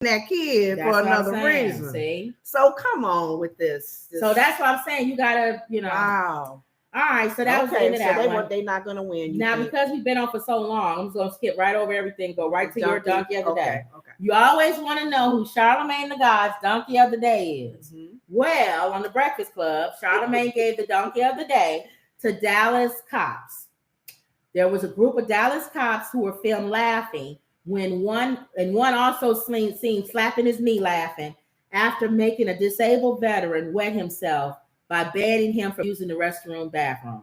that kid for another reason. See? So come on with this. So that's what I'm saying. You gotta, Wow. All right, so that was the end of that one. They're not gonna win. Now, because we've been on for so long, I'm just gonna skip right over everything, go right to your donkey of the day. Okay. You always want to know who Charlamagne the God's donkey of the day is. Mm-hmm. Well, on the Breakfast Club, Charlamagne gave the donkey of the day to Dallas cops. There was a group of Dallas cops who were filmed laughing when one also seen slapping his knee laughing after making a disabled veteran wet himself by banning him from using the restroom bathroom.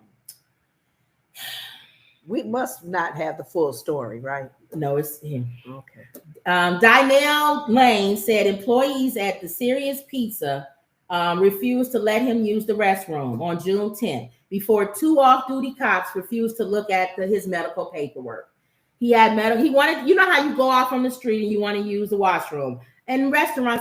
We must not have the full story, right? No, it's him. Okay. Dynell Lane said employees at the Serious Pizza refused to let him use the restroom on June 10th before two off-duty cops refused to look at his medical paperwork. He wanted, you know how you go off on the street and you want to use the washroom. And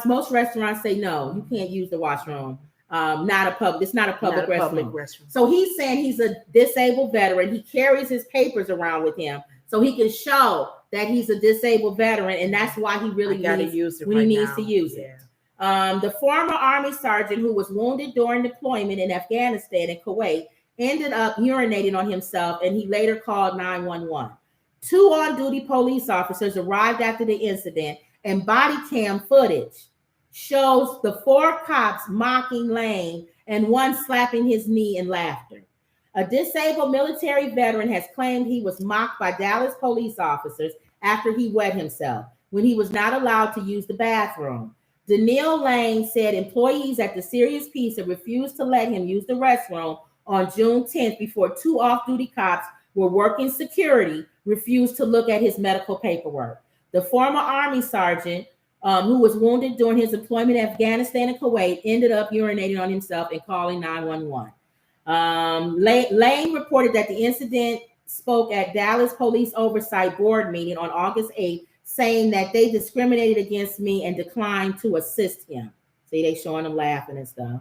most restaurants say, no, you can't use the washroom. It's not a public restroom. So he's saying he's a disabled veteran. He carries his papers around with him so he can show that he's a disabled veteran, and that's why he really needs to use it. The former Army sergeant who was wounded during deployment in Afghanistan and Kuwait ended up urinating on himself, and he later called 911. Two on-duty police officers arrived after the incident, and body cam footage shows the four cops mocking Lane and one slapping his knee in laughter. A disabled military veteran has claimed he was mocked by Dallas police officers after he wet himself when he was not allowed to use the bathroom. Dynell Lane said employees at the Serious Pizza refused to let him use the restroom on June 10th before two off-duty cops were working security refused to look at his medical paperwork. The former Army sergeant who was wounded during his employment in Afghanistan and Kuwait ended up urinating on himself and calling 911. Lane reported that the incident spoke at Dallas Police Oversight Board meeting on August 8th, saying that they discriminated against me and declined to assist him. See, they showing him laughing and stuff.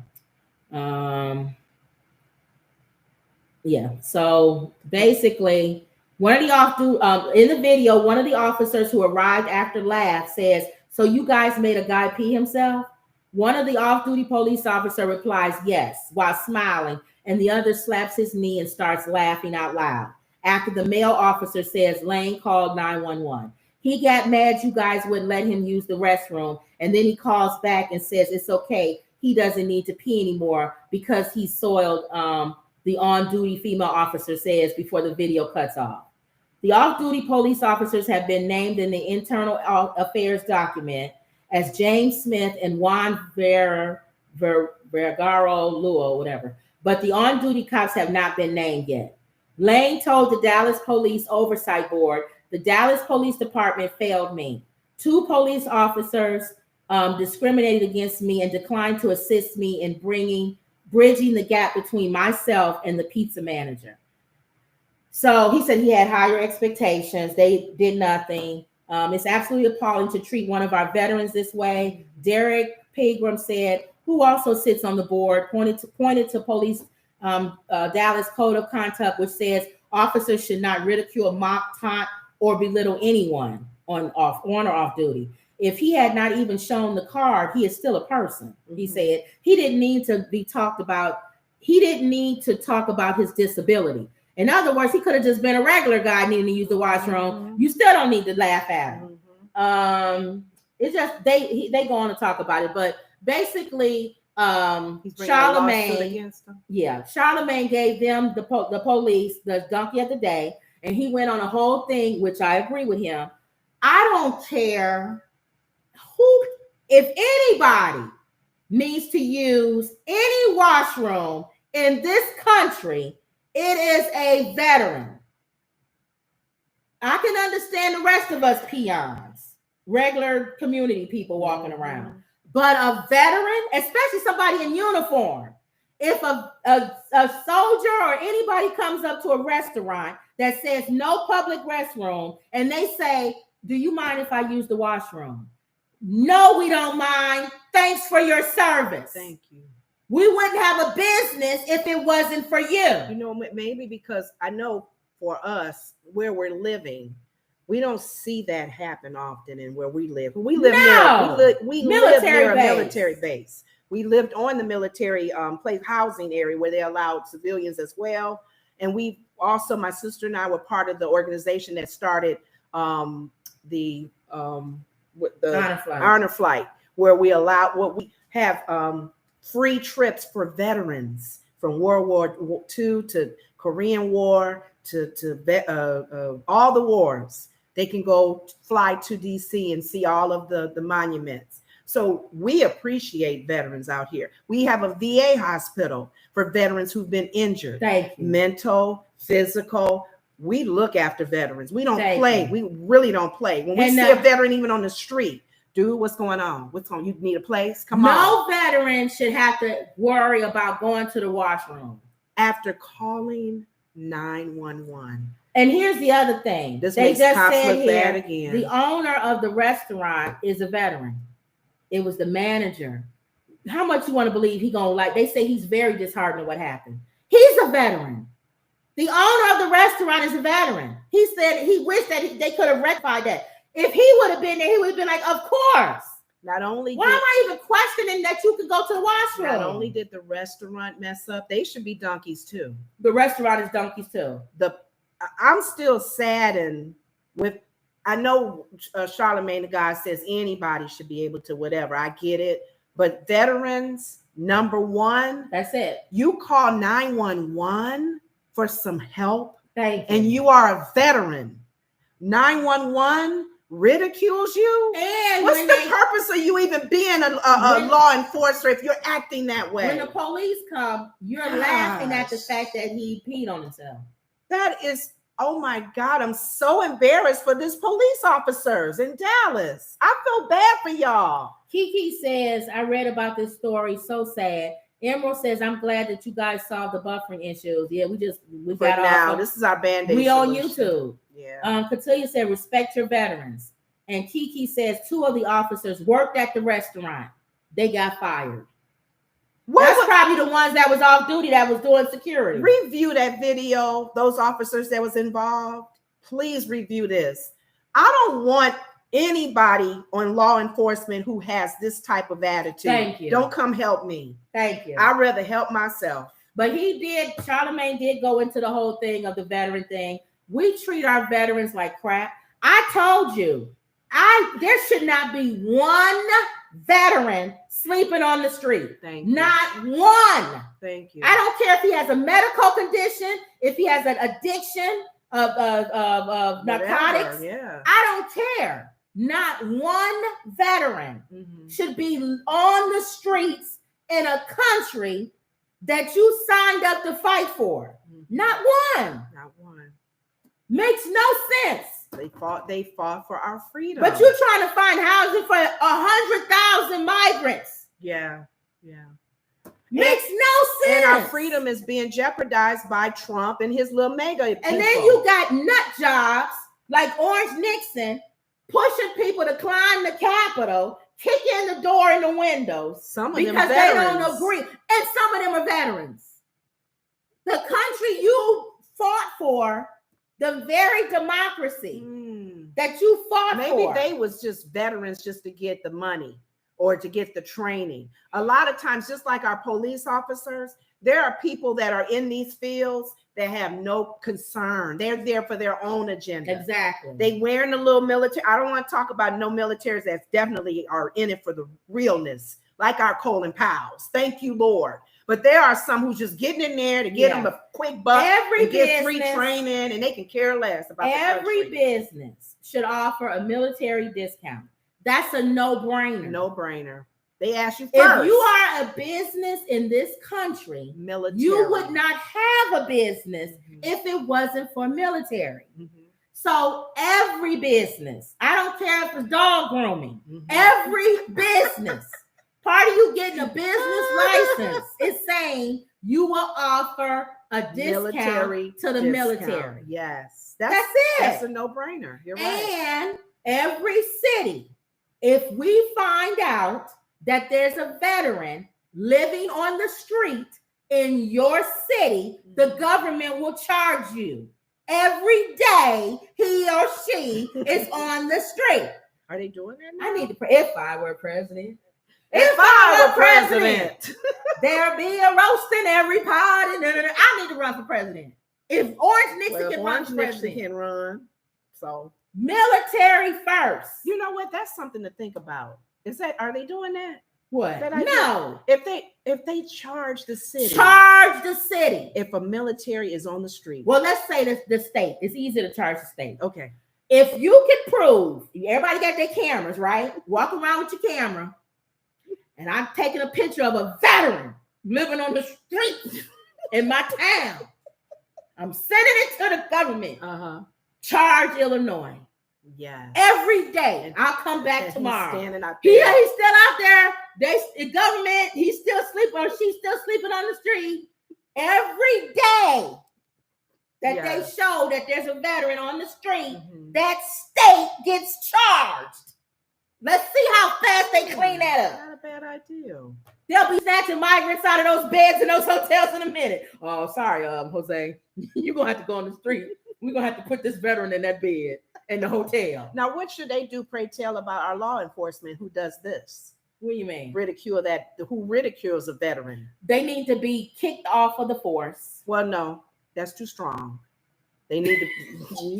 So basically, in the video, one of the officers who arrived after laugh says, "So you guys made a guy pee himself?" One of the off-duty police officer replies, "Yes," while smiling, and the other slaps his knee and starts laughing out loud. After the male officer says Lane called 911. He got mad you guys wouldn't let him use the restroom, and then he calls back and says it's okay. He doesn't need to pee anymore because he soiled, the on-duty female officer says before the video cuts off. The off-duty police officers have been named in the internal affairs document as James Smith and Juan Vergaro Luo, whatever. But the on-duty cops have not been named yet. Lane told the Dallas Police Oversight Board, "The Dallas Police Department failed me. Two police officers discriminated against me and declined to assist me in bridging the gap between myself and the pizza manager." So he said he had higher expectations. They did nothing. It's absolutely appalling to treat one of our veterans this way. Derek Pilgrim said, who also sits on the board, pointed to police Dallas Code of Conduct, which says officers should not ridicule, mock, taunt, or belittle anyone on or off duty. If he had not even shown the card, he is still a person. Mm-hmm. He said he didn't need to be talked about. He didn't need to talk about his disability. In other words, he could have just been a regular guy needing to use the washroom. Mm-hmm. You still don't need to laugh at him. Mm-hmm. It's just they go on to talk about it, but basically, Charlamagne gave them the police the donkey of the day, and he went on a whole thing, which I agree with him. I don't care if anybody needs to use any washroom in this country. It is a veteran. I can understand the rest of us peons, regular community people walking around. But a veteran, especially somebody in uniform, if a soldier or anybody comes up to a restaurant that says no public restroom and they say, "Do you mind if I use the washroom?" "No, we don't mind. Thanks for your service." Thank you. We wouldn't have a business if it wasn't for you. Maybe because I know for us where we're living, We don't see that happen often in where we live. We live No. near we live near a base. military base. We lived on the military place housing area where they allowed civilians as well. And we also, my sister and I were part of the organization that started the honor flight, where we have free trips for veterans from World War II to Korean War to all the wars. They can go fly to DC and see all of the monuments. So we appreciate veterans out here. We have a VA hospital for veterans who've been injured. Thank you. Mental, physical. We look after veterans. We don't Thank play. you. We really don't play. When we see a veteran even on the street, dude, what's going on? What's on? You need a place? Come on. No veteran should have to worry about going to the washroom. After calling 911. And here's the other thing. This they makes just cops said look here, bad again. the owner of the restaurant is a veteran. It was the manager. How much you want to believe he gonna like? They say he's very disheartened at what happened. He's a veteran. The owner of the restaurant is a veteran. He said he wished that they could have rectified that. If he would have been there, he would have been like, of course. Not only why am I even questioning that you could go to the washroom? Not only did the restaurant mess up, they should be donkeys too. The restaurant is donkeys too. I'm still saddened with. I know Charlemagne the God says anybody should be able to whatever. I get it, but veterans, number one. That's it. You call 911 for some help. Thank you. And you are a veteran. 911 ridicules you. And what's the purpose of you even being a law enforcer if you're acting that way? When the police come, you're laughing at the fact that he peed on himself. That is, oh my God, I'm so embarrassed for these police officers in Dallas. I feel bad for y'all. Kiki says, I read about this story, so sad. Emerald says, I'm glad that you guys solved the buffering issues. Yeah, we got now. This is our Band-Aid We solution. on YouTube. Yeah. Katulia said, respect your veterans. And Kiki says, 2 of the officers worked at the restaurant. They got fired. That's probably the ones that was off duty that was doing security. Review that video, those officers that was involved. Please review this. I don't want anybody on law enforcement who has this type of attitude. Thank you. Don't come help me. Thank you. I'd rather help myself. But Charlemagne did go into the whole thing of the veteran thing. We treat our veterans like crap. I told you, there should not be one veteran sleeping on the street. Thank you. Not one. Thank you. I don't care if he has a medical condition, if he has an addiction of narcotics. Yeah. I don't care. Not one veteran should be on the streets in a country that you signed up to fight for. Not one. Not one. Makes no sense. They fought for our freedom. But you're trying to find housing for 100,000 migrants. Yeah. Makes no sense. And our freedom is being jeopardized by Trump and his little mega people. And then you got nut jobs like Orange Nixon pushing people to climb the Capitol, kicking the door in the windows. Some of because them they veterans. don't agree. And some of them are veterans. The country you fought for, the very democracy that you fought for. Maybe they was just veterans just to get the money or to get the training. A lot of times, just like our police officers, there are people that are in these fields that have no concern. They're there for their own agenda. Exactly. They wearing the little military. I don't want to talk about no militaries that definitely are in it for the realness, like our Colin Powells. Thank you, Lord. But there are some who's just getting in there to get them a quick buck and get free training, and they can care less about every business should offer a military discount. That's a no-brainer. No-brainer. They ask you first. If you are a business in this country, military, you would not have a business if it wasn't for military. So every business, I don't care if it's dog grooming, every business, part of you getting a business license is saying you will offer a discount to the military. Yes. That's it. That's a no-brainer. You're right. And every city, if we find out that there's a veteran living on the street in your city, the government will charge you every day he or she is on the street. Are they doing that now? I need to pray. If I were president. If I were president. There'd be a roast in every pot. And I need to run for president. If Orange Nixon can run for president. Can run. So military first. You know what? That's something to think about. Are they doing that? What? No. If they charge the city. If a military is on the street. Well, let's say the state. It's easy to charge the state. Okay. If you can prove, everybody got their cameras, right? Walk around with your camera. And I'm taking a picture of a veteran living on the street in my town. I'm sending it to the government. Charge Illinois. Yeah. Every day. And I'll come back tomorrow. He's standing out there. Yeah, he's still out there. The government, he's still sleeping, or she's still sleeping on the street. Every day that they show that there's a veteran on the street, that state gets charged. Let's see how fast they clean that up. Not a bad idea. They'll be snatching migrants out of those beds in those hotels in a minute. Oh, sorry, Jose. You're going to have to go on the street. We're going to have to put this veteran in that bed in the hotel. Now, what should they do, pray tell, about our law enforcement who does this? What do you mean? Who ridicules a veteran? They need to be kicked off of the force. Well, no, that's too strong. They need to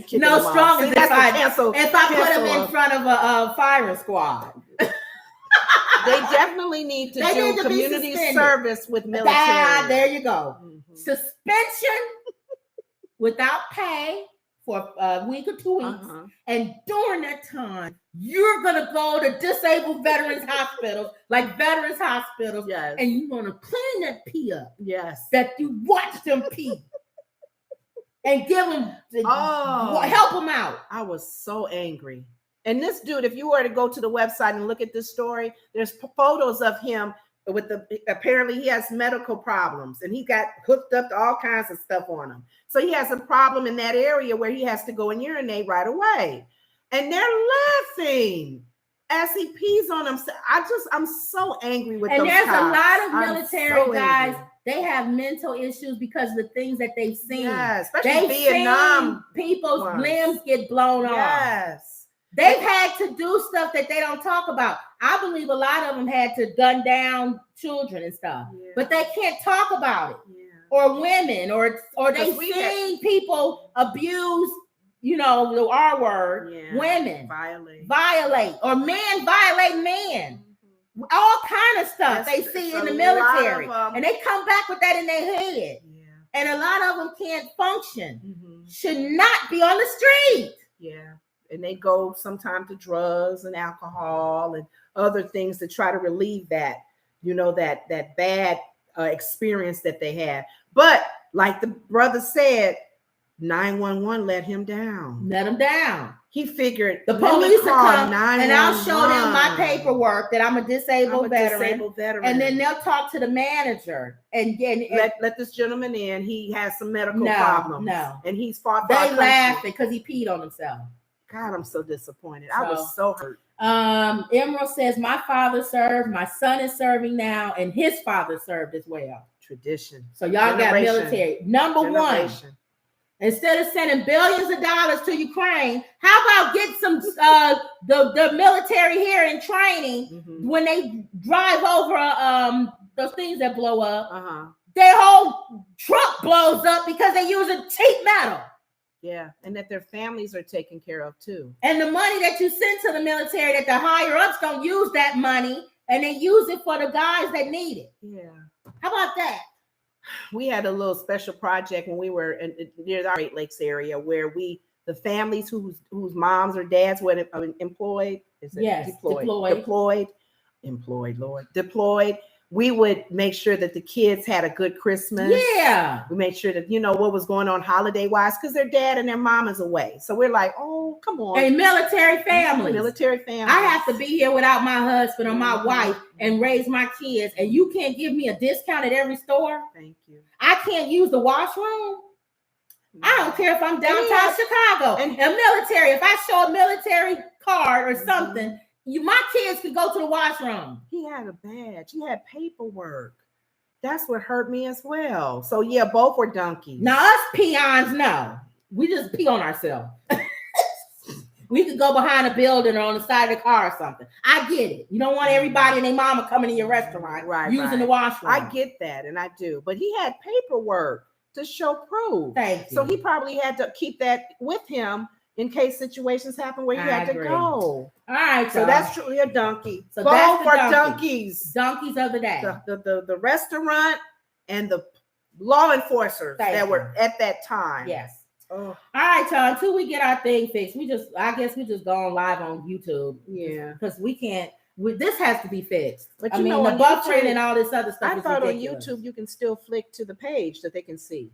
kick no them strong off. as if I put them in front of a firing squad. They definitely need to do community service with military. There you go. Suspension without pay for a week or 2 weeks. And during that time, you're going to go to disabled veterans hospitals, like veterans hospitals, and you're going to clean that pee up. Yes. That you watch them pee. And give them, help them out. I was so angry. And this dude, if you were to go to the website and look at this story, there's photos of him apparently he has medical problems and he got hooked up to all kinds of stuff on him. So he has a problem in that area where he has to go and urinate right away. And they're laughing as he pees on him. I'm so angry with and those there's cops. A lot of military guys. Angry. They have mental issues because of the things that they've seen. Yeah, especially Vietnam. People's limbs get blown off. Yes. They've had to do stuff that they don't talk about. I believe a lot of them had to gun down children and stuff, but they can't talk about it. Yeah. Or women, or they've seen people abuse, the R word, women violate, or men violate men. All kind of stuff they see in the military, and they come back with that in their head. Yeah. And a lot of them can't function. Should not be on the street. Yeah, and they go sometimes to drugs and alcohol and other things to try to relieve that, that bad experience that they had. But like the brother said, 911 let him down. Let him down. He figured the police will come and I'll show them my paperwork that I'm a disabled veteran. And then they'll talk to the manager and let this gentleman in. He has some medical problems. No, and he's fought. They laughing because he peed on himself. God, I'm so disappointed. I was so hurt. Emerald says, my father served, my son is serving now, and his father served as well. Tradition. So y'all got military. Number one. Instead of sending billions of dollars to Ukraine, how about get some the military here in training when they drive over those things that blow up? Their whole truck blows up because they use a cheap metal. Yeah, and that their families are taken care of too. And the money that you send to the military, that the higher ups don't use that money, and they use it for the guys that need it. Yeah. How about that? We had a little special project when we were near our Great Lakes area where the families whose moms or dads were employed. Deployed. We would make sure that the kids had a good Christmas. Yeah. We made sure that, what was going on holiday wise, because their dad and their mom is away. So we're like, oh, come on. And military families. I have to be here without my husband or my wife and raise my kids. And you can't give me a discount at every store. Thank you. I can't use the washroom. No. I don't care if I'm downtown Chicago. And military, if I show a military card or something, my kids could go to the washroom. He had a badge. He had paperwork. That's what hurt me as well. So yeah, both were donkeys. Now us peons, no. we just pee on ourselves. We could go behind a building or on the side of the car or something. I get it. You don't want everybody and their mama coming in your restaurant using the washroom. I get that, and I do. But he had paperwork to show proof. Thank you. So he probably had to keep that with him in case situations happen where he had to go. All right, so that's truly a donkey. So that's for donkeys. Donkeys of the day. The restaurant and the law enforcers that were at that time. Yes. Oh. All right, y'all. Until we get our thing fixed, I guess we just go on live on YouTube. Yeah, because we can't. This has to be fixed. But I mean, the buffering and all this other stuff. I thought ridiculous. On YouTube you can still flick to the page that they can see.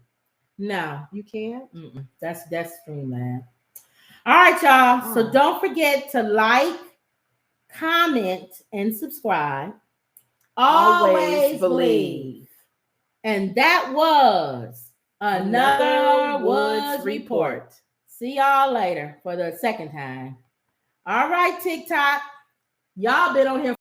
No, you can't. That's Streamlab. All right, y'all. So don't forget to like, comment, and subscribe. Always believe. And that was another Woods Report. See y'all later for the second time. All right, TikTok. Y'all been on here